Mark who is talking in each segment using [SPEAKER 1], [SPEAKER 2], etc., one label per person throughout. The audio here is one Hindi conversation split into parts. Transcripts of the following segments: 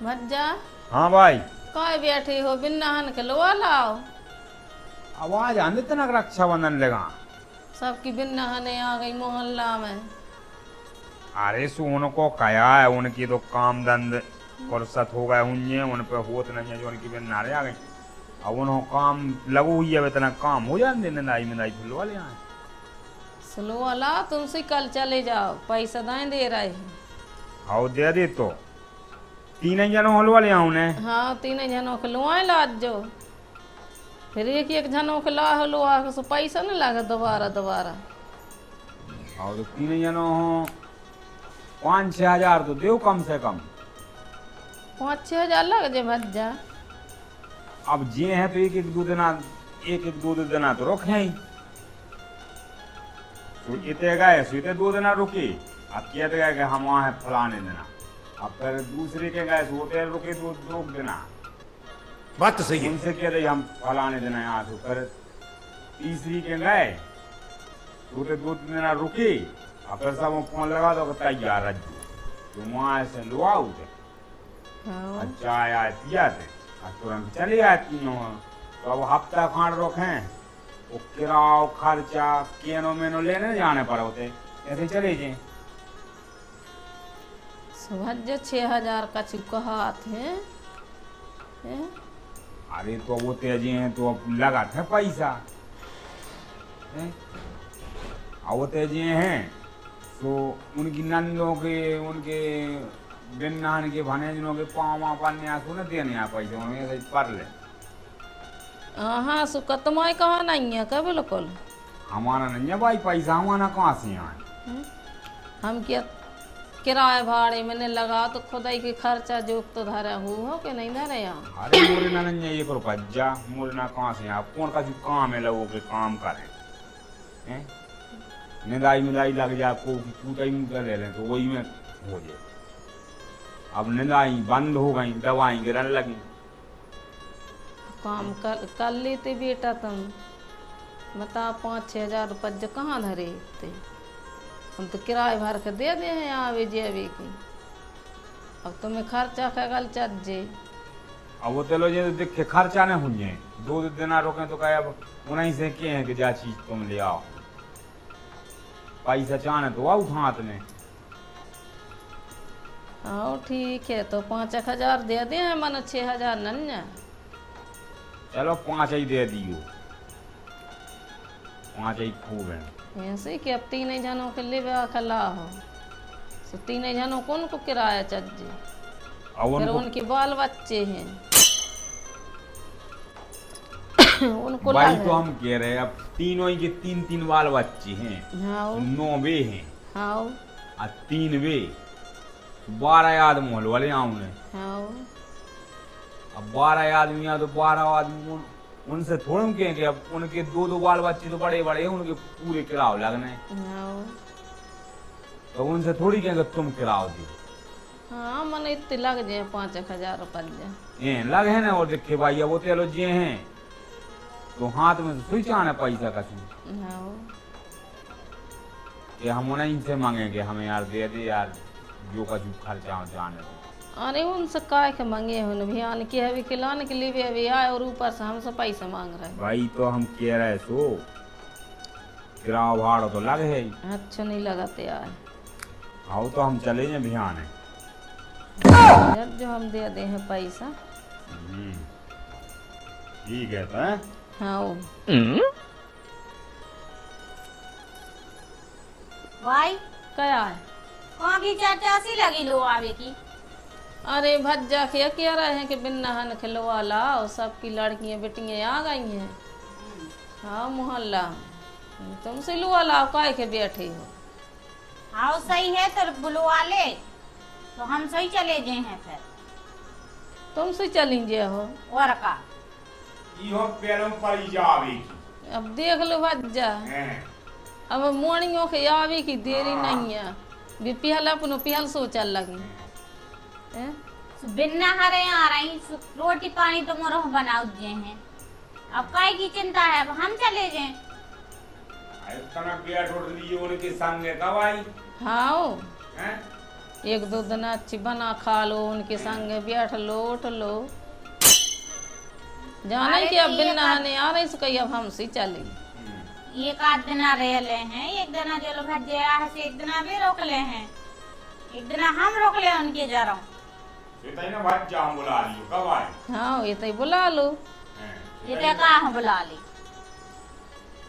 [SPEAKER 1] भज्जा।
[SPEAKER 2] हाँ भाई।
[SPEAKER 1] काय बैठे हो बिन नहान के लो लाओ।
[SPEAKER 2] आवाज आने तक रक्षाबंधन लगा।
[SPEAKER 1] सबकी बिन नहाने आ गई मोहल्ला में।
[SPEAKER 2] अरे सोन को कया है उनकी तो काम दंद फुर्सत हो गए उन्हें उन पे होत नहीं है जो उनकी बिन नारे आ गई। अब उन्होंने काम लगू हुई है इतना काम हो जाए निंदाई मिंदाई फुल वाले यहाँ
[SPEAKER 1] स्लो वाला तुमसे कल चले जाओ पैसा दाएं दे रहे हैं।
[SPEAKER 2] आओ दे दे तो तीन जनों हल वाले यहाँ उन्हें।
[SPEAKER 1] हाँ 3 जनों के लुआए लाद जो फिर एक जनों के ला लो आके सो पैसा नहीं लगा दोबारा दोबारा।
[SPEAKER 2] आओ तो 3 जनों हो 5-6 हजार तो दो कम से कम।
[SPEAKER 1] 5-6 हजार लग जाए भज्जा।
[SPEAKER 2] अब जे है तो एक एक दो दिन तो रुक हैं तो इतने गए सीधे 2 दिन रुके। अब कहते गए कि हम वहाँ है फलाने देना। अब फिर दूसरे के गए सोते रुके 2 दिन।
[SPEAKER 3] बात तो सही है।
[SPEAKER 2] उनसे कह रहे हम फलाने देना यहाँ से फिर तीसरी के गए सोते 2 दिन रुके। अब फिर सब फोन लगा दो तैयार रज्जू तो वहाँ से लो आओ चाय आए पिया थे तुरंत चले आए तीनों। तो अब हफ्ता खान रोके वो किराओ खर्चा केनो मेनो लेने जाने पर होते ऐसे चले जाए।
[SPEAKER 1] भज्जा 6 हजार का चुका हाथ है।
[SPEAKER 2] अरे तो वो तेजी हैं तो अब लगा था पैसा अब वो तेजी हैं तो उनकी नंदों के उनके बिन नहान के भनेजनों के पाँव पाने को न देने पैसे उन्हें ऐसे पर ले।
[SPEAKER 1] हाँ सुकतमाई कहाँ नहीं है क्या बिल्कुल।
[SPEAKER 2] हमारा नहीं है भाई पैसा हमारा कहाँ से आए।
[SPEAKER 1] हम क्या किराए भाड़े मैंने लगा तो खुदाई के खर्चा जो तो धरा हो कि नहीं धरे यहाँ।
[SPEAKER 2] अरे मोरे ना नहीं है 1 रुपया जा मोरे ना कहाँ से आप कौन का काम है लोगों के काम करे निदाई मिलाई लग जाए को कूटाई मुँह ले लें तो वही में हो जाए। अब निदाई बंद हो गई दवाई गिरने लगी।
[SPEAKER 1] काम कर लेते बेटा तुम बता 5-6 हजार रुपये कहाँ धरे थे। हम तो किराए भर के दे दे हैं आवे जेबे की। अब तुम्हें खर्चा का गल चल जे।
[SPEAKER 2] अब वो चलो जे देखे खर्चा नहीं हो जाए 2 दिन रोके तो कहे अब उन्हीं से कहे हैं कि जा चीज तुम ले आओ पैसा चाहे तो आओ हाथ में।
[SPEAKER 1] हाँ ठीक है तो 5-1 हजार दे दे हैं मन 6 हजार नन्या।
[SPEAKER 2] चलो 5 ही दे दियो 5 ही खूब है
[SPEAKER 1] ऐसे कि अब 3 जनों के लिए खला हो तो 3 जनों कौन को किराया चाहिए। फिर उनके बाल बच्चे हैं उनको
[SPEAKER 2] भाई तो हम कह रहे हैं अब तीनों ही के 3-3 बाल बच्चे हैं।
[SPEAKER 1] हाँ
[SPEAKER 2] 9 वे हैं।
[SPEAKER 1] हाँ
[SPEAKER 2] और 3 वे 12 आदमी होल वाले आऊँ
[SPEAKER 1] हाँ।
[SPEAKER 2] अब 12 आदमी तो 12 आदमी उनसे थोड़े कहेंगे अब उनके 2-2 बाल बच्चे तो बड़े बड़े हैं उनके पूरे किराओ लगने तो उनसे थोड़ी कहेंगे तुम किराओ दो।
[SPEAKER 1] हाँ मन इतने लग जाए 5-1 हजार रुपये
[SPEAKER 2] लग है ना और देखे भाई वो तेलो जे हैं तो हाथ में तो स्विच आना पैसा का कि हम उन्हीं से मांगेंगे हमें यार दे दे यार जो का जो खर्चा जाने।
[SPEAKER 1] अरे उनसे काय के मांगे हो अभियान के अभी खिलाने के लिए भी अभी आए और ऊपर से हमसे पैसा मांग रहे हैं।
[SPEAKER 2] भाई तो हम कह रहे सो किराया भाड़ा तो लगे है।
[SPEAKER 1] अच्छा नहीं लगाते यार।
[SPEAKER 2] आओ तो हम चले जाए अभियान है
[SPEAKER 1] जब जो हम दे दे हैं पैसा।
[SPEAKER 2] ठीक है तो है?
[SPEAKER 1] हाँ
[SPEAKER 4] भाई
[SPEAKER 1] क्या है
[SPEAKER 4] कहाँ की चाचा सी लगी लो आवे की।
[SPEAKER 1] अरे भज्जा क्या कह रहे हैं कि बिन नहन खिलवा लाओ सबकी लड़कियां बेटियां आ गई हैं। हाँ मोहल्ला तुमसे लुआ लाओ काय के बैठे हो।
[SPEAKER 4] हाँ सही है तो बुलवा ले तो हम सही चले गए हैं फिर
[SPEAKER 1] तुमसे चलेंगे हो
[SPEAKER 4] और का
[SPEAKER 2] इहो पैरों पर जावे
[SPEAKER 1] अब देख लो भज्जा अब मोड़ियों के आवे की देरी नहीं है भी पिहल अपनो पिहल सो चल लगी
[SPEAKER 4] बिन्ना हरे आ रही रोटी पानी तो मोरो बनाओ दिए हैं। अब काय की चिंता है अब हम चले जाएं।
[SPEAKER 2] इतना पेट उठ लिए उनके संगे कब आई
[SPEAKER 1] हाँ
[SPEAKER 2] हैं
[SPEAKER 1] एक दो दिन अच्छी बना खा लो, उनके संग बैठ लो, उठ लो। जाने
[SPEAKER 4] अरे
[SPEAKER 1] कि अब
[SPEAKER 4] तो
[SPEAKER 1] बिन
[SPEAKER 4] ये
[SPEAKER 1] नहाने आ रही सो अब हमसे चली।
[SPEAKER 4] एक आध दिन रह ले हैं, एक दिन जो लोग भज्जे है से एक दिन भी रोक ले हैं, एक दिन हम रोक ले उनके जा रहा हूँ।
[SPEAKER 2] ना भाग जाऊं बुला लियो कब आए?
[SPEAKER 1] हाँ ये तो बुला लो,
[SPEAKER 4] ये तो कहाँ बुला ली,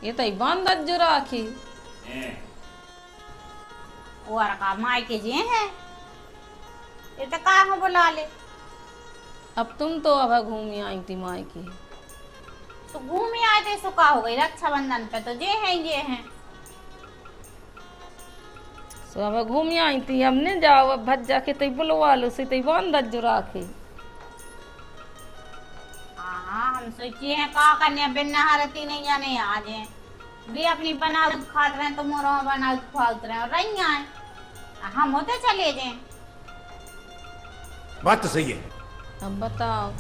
[SPEAKER 1] ये तो बंद जो राखी।
[SPEAKER 4] और का मायके जे हैं, ये तो कहाँ बुला ले।
[SPEAKER 1] अब तुम तो अब घूमी आई थी मायके,
[SPEAKER 4] तो घूमी आए थे, सुखा हो गई रक्षाबंधन पे तो जे हैं ये हैं।
[SPEAKER 1] सो अब घूमी आई थी, अब नहीं जाओ, अब भज्जा के तो बुलवा लो से तो बंद जो राखी।
[SPEAKER 4] हाँ हम सोचिए हैं का करने, बिन नहारती नहीं जाने आज हैं भी अपनी बना खाते रहे तो मोरो बना खाते रहे और रही आए, हम होते चले जाए।
[SPEAKER 3] बात तो सही है।
[SPEAKER 1] अब बताओ,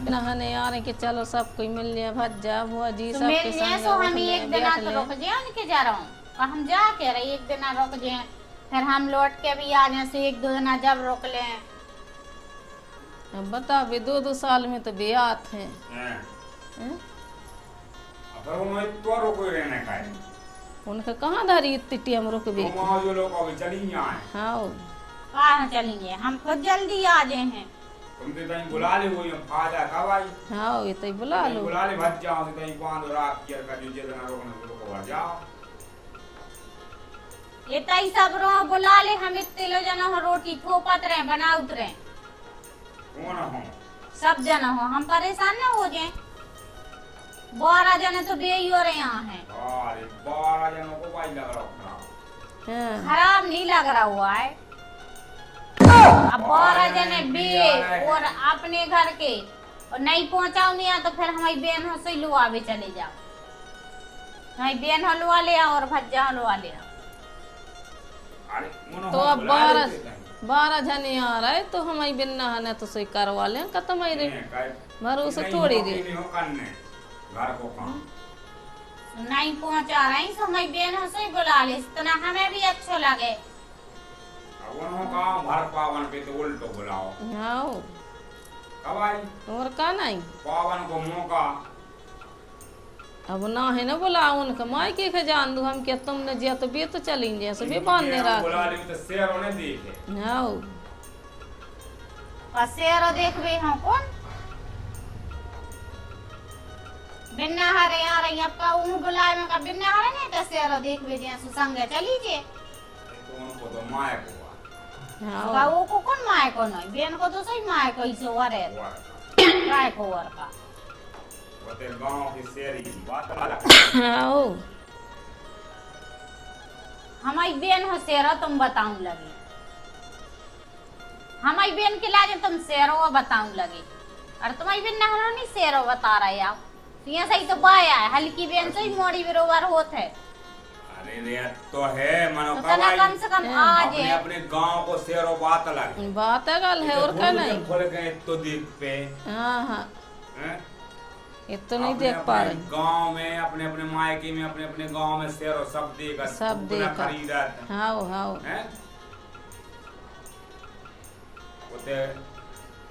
[SPEAKER 1] नहाने आ रहे कि चलो सब कोई मिल लिया, भज्जा बुआ जी
[SPEAKER 4] तो
[SPEAKER 1] सबके
[SPEAKER 4] मिल लिया,
[SPEAKER 1] संग
[SPEAKER 4] सो
[SPEAKER 1] उठ
[SPEAKER 4] हम
[SPEAKER 1] ले,
[SPEAKER 4] एक दिन
[SPEAKER 1] बैठ
[SPEAKER 4] तो
[SPEAKER 1] ले।
[SPEAKER 4] रुक जाए उनके जा रहा हूँ, और हम जा के रहे एक दिन रुक जाए, फिर हम लौट के भी आ जाए, सो एक दो दिन जब रोक ले।
[SPEAKER 1] अब बता भी 2-2 साल में तो बेआत हैं। हैं?
[SPEAKER 2] अब वो तो रोको रहने का है।
[SPEAKER 1] उनका कहाँ धरी इतनी टीम रुकबे की।
[SPEAKER 2] तुम जो लोग अभी चली आए,
[SPEAKER 1] हाँ
[SPEAKER 4] कहाँ चलेंगे, हम खुद जल्दी आ जाए हैं।
[SPEAKER 2] तुम तो कहीं बुला ले, वो फायदा कब आई?
[SPEAKER 1] हाँ ये तो बुला लो।
[SPEAKER 2] बुला ले भज जाओ, तो कहीं बांध रात किया का जो जितना रोकना रोको भज जाओ।
[SPEAKER 4] ये तई सब रो बुला ले, हम इतने लो जना हो रोटी थोपत रहे बना उतरे,
[SPEAKER 2] कौन हो?
[SPEAKER 4] सब जना हो, हम परेशान ना हो जाए। 12 जने तो बे ही हो रहे यहाँ हैं,
[SPEAKER 2] अरे 12 जनों को भाई लग रहा होगा।
[SPEAKER 1] हाँ।
[SPEAKER 4] खराब नहीं लग रहा हुआ है। अब 12 जने बे और अपने घर के और नहीं पहुंचाओ नहीं आ तो फिर हमारी बहन हो से लुआ भी चले जाओ, हमारी बहन हो लुआ ले आओ और भज्जा हो लुआ ले आओ।
[SPEAKER 2] अरे मुनो
[SPEAKER 1] तो
[SPEAKER 2] हो,
[SPEAKER 1] अब
[SPEAKER 2] बुला लेते हैं।
[SPEAKER 1] 12 जने आ रहे तो हमारी बिन नहाने तो सही करवा ले, खत्म ही रे, भरोसा
[SPEAKER 2] नहीं
[SPEAKER 1] थोड़ी
[SPEAKER 2] हो,
[SPEAKER 1] रे।
[SPEAKER 2] नहीं हो करने घर को काम।
[SPEAKER 4] नहीं पहुंचा रही तो हमारी बहन हो से बुला ले, इतना हमें भी अच्छा लगे।
[SPEAKER 2] अब उन्हों काम भर पावन पे तो उल्टो बुलाओ।
[SPEAKER 1] हाँ
[SPEAKER 2] कब आई?
[SPEAKER 1] और का नहीं,
[SPEAKER 2] पावन को मौका।
[SPEAKER 1] अब ना है ना बुला उनका मायके के जान दू हम, क्या तुमने जिया तो बे तो चलेंगे सब भी बांधने
[SPEAKER 2] बुला
[SPEAKER 1] रख।
[SPEAKER 2] ली तो शेर होने देखे।
[SPEAKER 1] हाँ
[SPEAKER 4] और शेरो देखबे हम कौन बिन्ना हरे आ रही अब का ऊ बुलाए में का बिन्ना हरे नहीं तो शेरो देखबे जे सुसंग चली जे।
[SPEAKER 2] तो उनको तो माया को
[SPEAKER 4] का
[SPEAKER 1] हाँ
[SPEAKER 4] वो को कौन माय को नहीं, बेन को तो सही माय को इसे वरे
[SPEAKER 2] हुआ।
[SPEAKER 4] काय को वर का।
[SPEAKER 2] वो ते गांव की शेरी की बात अलग।
[SPEAKER 1] हाँ
[SPEAKER 4] हमारी बेन हो शेरो तुम बताऊं लगी, हमारी बेन के लाजे तुम शेरो बताऊं लगी, और तुम्हारी बेन ना नहीं शेरो बता रहे आप, तो यहाँ सही तो बाया है, हल्की बेन से ही मोड़ी बरोबर होत है।
[SPEAKER 2] अरे रे तो है मनो
[SPEAKER 4] तो तना
[SPEAKER 2] कब
[SPEAKER 4] कम से कम आज
[SPEAKER 2] अपने
[SPEAKER 4] है।
[SPEAKER 2] अपने गांव को शेरो बात अलग।
[SPEAKER 1] बात है गल है और का नहीं।
[SPEAKER 2] खोल गए तो देख पे
[SPEAKER 1] हाँ हाँ
[SPEAKER 2] हैं?
[SPEAKER 1] ये तो नहीं
[SPEAKER 2] अपने
[SPEAKER 1] देख पा
[SPEAKER 2] अपने
[SPEAKER 1] रहे।
[SPEAKER 2] गांव में अपने अपने मायके में अपने अपने गांव में शेरो सब देखा,
[SPEAKER 1] सब
[SPEAKER 2] उतना
[SPEAKER 1] देखा।
[SPEAKER 2] खरीदत
[SPEAKER 1] हाँ हाँ
[SPEAKER 2] हैं? उते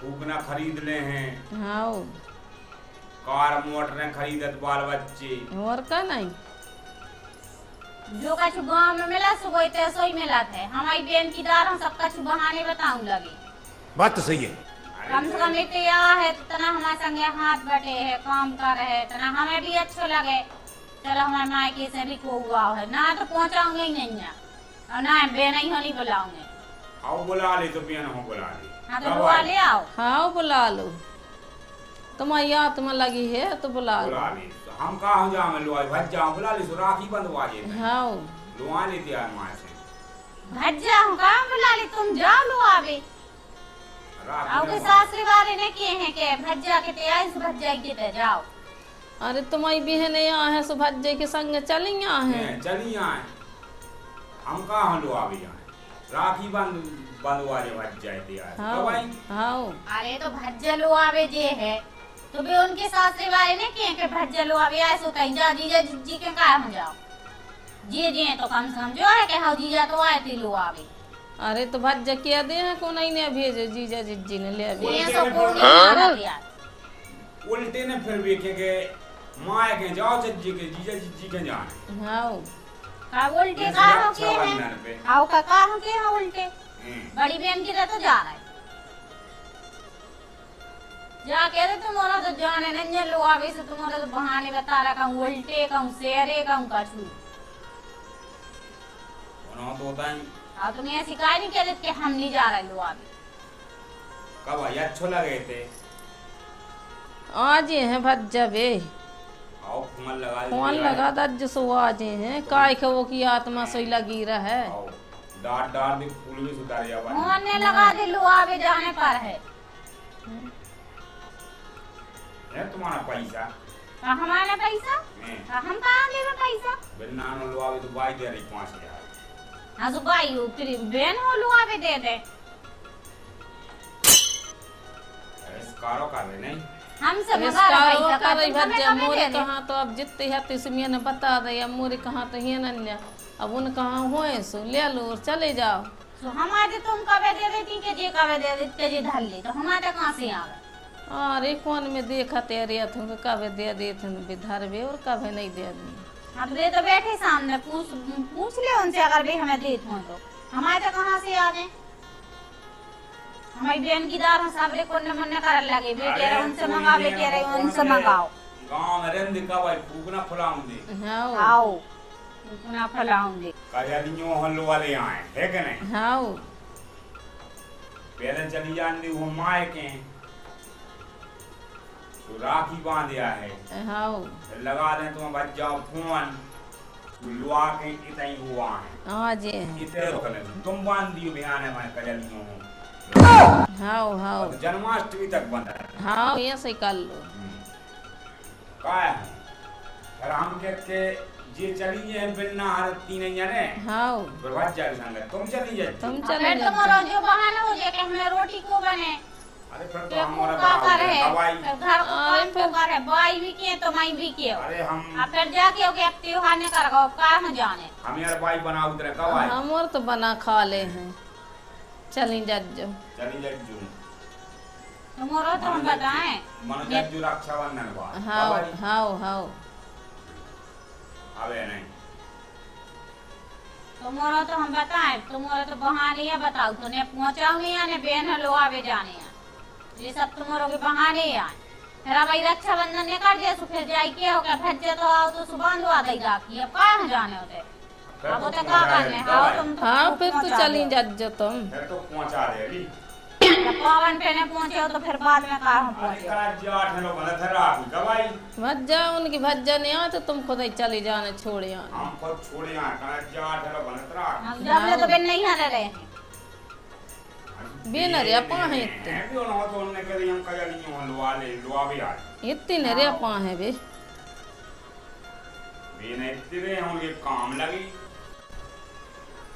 [SPEAKER 2] उगना खरीद ले हैं,
[SPEAKER 1] हाँ
[SPEAKER 2] कार मोटरें खरीदत बाल बच्चे।
[SPEAKER 1] और का नहीं।
[SPEAKER 4] जो कछु गांव में मिला सो वही तो सोई मिला थे, हमारी बहन की दार हम सब कछु बहाने बताऊं लगी।
[SPEAKER 3] बात तो सही है।
[SPEAKER 4] कम से कम इतने या है तना हमारे संगे हाथ बैठे है काम कर रहे है, तना हमें भी अच्छो लगे। चलो हमारे मायके से भी को हुआ है ना तो पहुंचाऊंगे ही नहीं है, और ना बहन ही होनी बुलाऊंगे।
[SPEAKER 2] आओ बुला ले तो पियन हो बुला ले।
[SPEAKER 4] हाँ तो
[SPEAKER 2] कब
[SPEAKER 4] बुला
[SPEAKER 2] आई?
[SPEAKER 4] ले आओ।
[SPEAKER 1] हाँ बुला लो, तुम्हारी याद में लगी है तो बुला लो।
[SPEAKER 2] बुला ले तो हम कहाँ जा में लुआई भज जाओ, बुला ले सो राखी बंधवा जे
[SPEAKER 1] हाँ
[SPEAKER 2] लुआ लेते यार माँ से
[SPEAKER 4] भज्जा हूँ कहाँ बुला ले, तुम जाओ लो आवे। आओ के
[SPEAKER 2] राखी
[SPEAKER 4] सासरे वाले ने किए हैं के भज्जा के तैयारी से भज्जा के ते जाओ।
[SPEAKER 1] अरे तुम्हारी बहन यहाँ है सो भज्जे के संग चली यहाँ है।
[SPEAKER 2] चली आए, हम कहाँ लुआ भी आए, राखी बंधवा जे भज जाए यार। कब आई?
[SPEAKER 1] हाँ
[SPEAKER 4] अरे तो भज्जा लो आवे जे है तो भी उनके सासरे वाले ने किए के भज्जा लो आवे ऐसो कहीं जा जीजा जी के का हो जाओ जी जी तो कम से कम जो है के हाँ जीजा तो आए थे लो आवे।
[SPEAKER 1] अरे तो भज्जा किया दे हैं को नहीं ने भेजे जीजा जिज्जी ने ले अभी
[SPEAKER 4] ये सब पूरी खाना दिया
[SPEAKER 2] उल्टे ने फिर भी के माँ के जाओ जज्जी के जीजा जिज्जी के जाने
[SPEAKER 1] हाँ
[SPEAKER 4] का उल्टे का हो के है आओ का हो के है उल्टे बड़ी बहन की तो जा रहा है जा कह रहे तुम्हारा तो जाने नहीं लो अभी से तुम्हारा तो बहाने बता रहा कहूँ उल्टे कहूँ शेरे कहूँ कछू
[SPEAKER 2] तो होता है
[SPEAKER 4] अब तुम्हें ऐसी काहे नहीं कह रहे कि हम नहीं जा रहे लो अभी
[SPEAKER 2] कब आई अच्छो लगे थे
[SPEAKER 1] आज हैं भज्जा बे
[SPEAKER 2] आओ
[SPEAKER 1] फोन लगा दज सो आज हैं काय के वो की आत्मा सोई लगी रहा है
[SPEAKER 2] डाट डाट दे फूल भी सुधार जा
[SPEAKER 4] फोन ने लगा दे लो अभी जाने पर है
[SPEAKER 2] तुम्हारा पैसा
[SPEAKER 4] हमारा पैसा हम कहाँ देवे पैसा
[SPEAKER 2] बिना नो लो अभी तो बाई दे रही 5000
[SPEAKER 4] हाँ तो भाई हो फिर बहन हो लो अभी दे दे
[SPEAKER 2] इसकारो कर रहे नहीं
[SPEAKER 4] हम सब
[SPEAKER 1] इसका कर रही भज्जा मोरे कहाँ तो अब जितते है तिसमिया ने बता दे अब मोरे कहाँ तो है नन्या अब उन कहाँ हुए सो ले लो और चले जाओ
[SPEAKER 4] तो हमारे तुम कबे दे देती के जे कबे दे देते जे धर ले तो हमारे कहाँ से आवे
[SPEAKER 1] अरे कौन में देखा तेरे तुम कबे दे देते विधर बे और कबे नहीं दे दी
[SPEAKER 4] अब दे तो बैठे सामने पूछ ले उनसे अगर भी हमें देते हो तो हमारे तो कहाँ से आ गए हमारी बहन की दार साबरे कोने मन्ने कर लगे बेटे रहे उनसे मंगा बेटे रहे उनसे मंगाओ
[SPEAKER 2] गांव में रहने का भाई फूकना फुलाऊंगे
[SPEAKER 4] आओ फूकना फुलाऊंगे
[SPEAKER 2] काजलियों हल्लो वाले आए है कि नहीं
[SPEAKER 1] हाँ
[SPEAKER 2] पहले चली जाने वो माए के तो राखी बांधिया है
[SPEAKER 1] हाँ
[SPEAKER 2] लगा दें तुम बच्चा फोन लुआ के इतनी हुआ है
[SPEAKER 1] आज
[SPEAKER 2] इतने रोक ले तुम बांध दियो बिहान है मैं कजलियों
[SPEAKER 1] हाँ हाँ
[SPEAKER 2] तो जन्माष्टमी तक बंद है
[SPEAKER 1] हाँ ये सही कर लो
[SPEAKER 2] का है फिर हम के जे चली है बिना हर तीन जने
[SPEAKER 1] हाँ
[SPEAKER 2] बर्बाद जा संग तुम चली जाए
[SPEAKER 1] तुम चले
[SPEAKER 4] जाओ तुम्हारा जो बहाना हो जाए कि हमें रोटी को बने
[SPEAKER 2] अरे फिर तो हमारा
[SPEAKER 4] घर को काम तो करे बाई भी किए तो माई भी किए
[SPEAKER 2] अरे हम
[SPEAKER 4] अब फिर जाके हो गया त्योहार ने कर गो कहां जाने
[SPEAKER 2] हम यार बाई बनाओ उधर कवाई
[SPEAKER 1] हम और तो बना खा ले हैं चली जज्जो
[SPEAKER 2] चली जज्जू
[SPEAKER 4] तुम्हारा तो हम बताएं
[SPEAKER 2] मन जज्जू रक्षाबंधन बा
[SPEAKER 1] हाँ हाँ हाँ
[SPEAKER 2] अबे नहीं
[SPEAKER 4] तुम्हारा तो हम बताएं तुम्हारा तो बहाने है बताओ तूने पहुंचाओ नहीं आने बहन लो आवे जाने ये सब तुम्हारों के बहाने हैं फिर भाई रक्षाबंधन ने कर दिया तो फिर जाई के हो गया भज्जे तो आओ तो सुबह दो आ गई राखी अब कहां जाने होते अब तो क्या करने आओ तुम
[SPEAKER 1] हाँ फिर तो चली जज्जो तुम
[SPEAKER 2] फिर तो पहुंचा दे अभी
[SPEAKER 4] पावन पे ने पहुंचे हो तो फिर बाद में कहां पहुंचे
[SPEAKER 2] अरे 8 लोग बना था राखी कवाई
[SPEAKER 1] भज्जा उनकी भज्जा नहीं आए तो तुम खुद ही चली जाने छोड़े आने
[SPEAKER 2] हम खुद छोड़े यहां कना 8 लोग बना था
[SPEAKER 4] हम जब ले तो बिन नहीं हरे रहे हैं
[SPEAKER 1] बिन रे पा है इतने
[SPEAKER 2] है भी ना तो उन्होंने कह दिया हम कह नहीं हो लुआ भी आ
[SPEAKER 1] इतने रे पा है बे
[SPEAKER 2] बिन इतने उनके काम लगी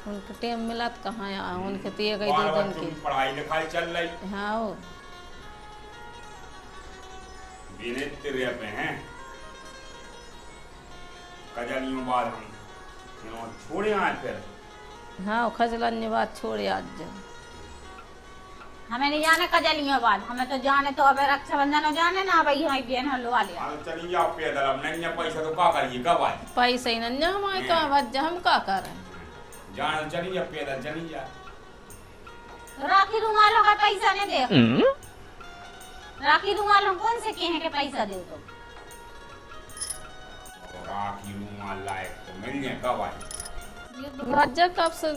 [SPEAKER 1] उनके टाइम मिला तो कहाँ आ उनके तो एक ही 2 दिन के
[SPEAKER 2] पढ़ाई लिखाई चल रही
[SPEAKER 1] हाँ
[SPEAKER 2] बिन इतने पे हैं कजलियों बाद हम छोड़े आज फिर
[SPEAKER 1] हाँ खजलन बात छोड़े आज
[SPEAKER 4] हमें नहीं जाने कजलियों बाद हमें तो जाने तो अबे रक्षाबंधन हो जाने ना भाई हमारी बहन हलवा लिया
[SPEAKER 2] चलिए आप पैदल अब नहीं है पैसा तो का करिए कब आए
[SPEAKER 1] पैसे ही नहीं हमारे कहाँ भज्जा हम का करें
[SPEAKER 2] जान चलिए पैदल चलिए
[SPEAKER 4] राखी रुमालों का पैसा नहीं दे राखी रुमालों कौन से कहे के पैसा दे तो
[SPEAKER 2] राखी रुमाल लायक तो मिल जाए कब आए
[SPEAKER 1] भज्जा कब से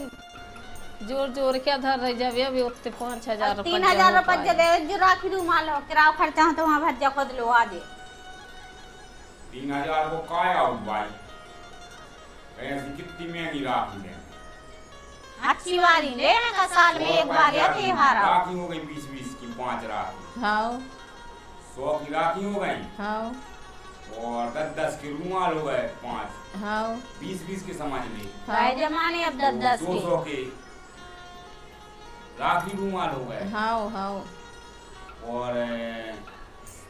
[SPEAKER 1] जोर जोर क्या धर रही जब अभी उतने 5,000 रुपये
[SPEAKER 4] 3,000 रुपये दे जो राखी रुमाल हो किराया खर्चा तो वहाँ भज्जा खुद लो आ दे
[SPEAKER 2] 3,000 को काय आउट भाई ऐसी कितनी महंगी राखी है
[SPEAKER 4] अच्छी बारी ले का साल में एक बार या त्योहार
[SPEAKER 2] राखी हो गई 20-20 की 5 राखी
[SPEAKER 1] हाँ
[SPEAKER 2] 100 की राखी हो गई
[SPEAKER 1] हाँ
[SPEAKER 2] और 10-10 के रुमाल हो गए 5
[SPEAKER 1] हाँ
[SPEAKER 2] 20-20 के समझ ली
[SPEAKER 4] है जमाने अब 10-10 के
[SPEAKER 2] 200 के राखी रुमाल हो गए
[SPEAKER 1] हाँ हाँ
[SPEAKER 2] और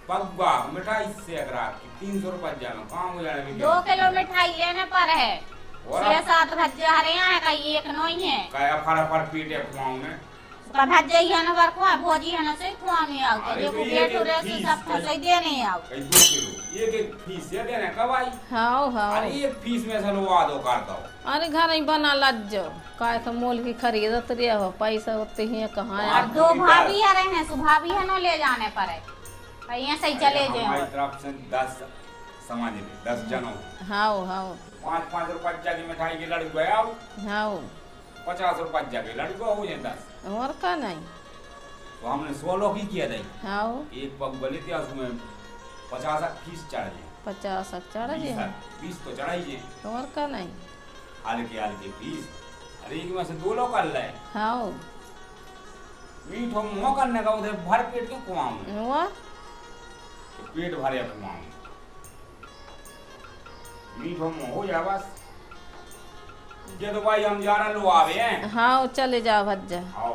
[SPEAKER 2] पगवा मिठाई से अगर आपकी 300 रुपये जाना कहाँ हो जाने
[SPEAKER 4] 2 किलो मिठाई लेने पर है
[SPEAKER 2] और
[SPEAKER 4] 6-7 भज्जे हरे हैं का एक नहीं है
[SPEAKER 2] काय अफर पीटे खुआऊं ने
[SPEAKER 4] का भज्जे ही है ना बार को भोजी है ना से खुआने आओ
[SPEAKER 2] अरे
[SPEAKER 4] देखो
[SPEAKER 2] तो ये
[SPEAKER 4] पेट रे से
[SPEAKER 2] फीस
[SPEAKER 4] सब फंसे देने आओ
[SPEAKER 2] कई 2 किलो एक फीस ये देने कब आई
[SPEAKER 1] हाँ हाँ
[SPEAKER 2] अरे एक फीस में से लुआ दो करता हो
[SPEAKER 1] अरे घर ही बना लज काय तो मोल की खरीदत रे हो पैसा होते ही कहाँ
[SPEAKER 4] और
[SPEAKER 1] यार
[SPEAKER 4] 2 भाभी आ रहे हैं सुभाभी है ना ले जाने पर है यहाँ से ही चले
[SPEAKER 2] हमारी
[SPEAKER 4] जाए
[SPEAKER 2] तरफ से 10 समाज में 10 जनों
[SPEAKER 1] हाँ हाँ
[SPEAKER 2] 5-5 रुपया की मिठाई की लड़की गया
[SPEAKER 1] हाँ
[SPEAKER 2] 50 रुपया की लड़की हो जाए 10
[SPEAKER 1] और का नहीं
[SPEAKER 2] तो हमने 16 की किया था
[SPEAKER 1] हाँ
[SPEAKER 2] एक पग बले थे उसमें 50 फीस चढ़ जाए
[SPEAKER 1] 50 चढ़ जे
[SPEAKER 2] 20 तो चढ़ाई जाए
[SPEAKER 1] और का नहीं
[SPEAKER 2] हल्के फीस अरे एक में से 2 लोग कर ले
[SPEAKER 1] हाँ
[SPEAKER 2] मीठो मुँह करने का उधर भर पेट क्यों कुआऊं
[SPEAKER 1] और
[SPEAKER 2] पेट भरे कुआऊं मीठो मुँह हो जा बस ये तो भाई हम जा रहे लो आवे हैं
[SPEAKER 1] हाँ चले जाओ भज्जा
[SPEAKER 2] आओ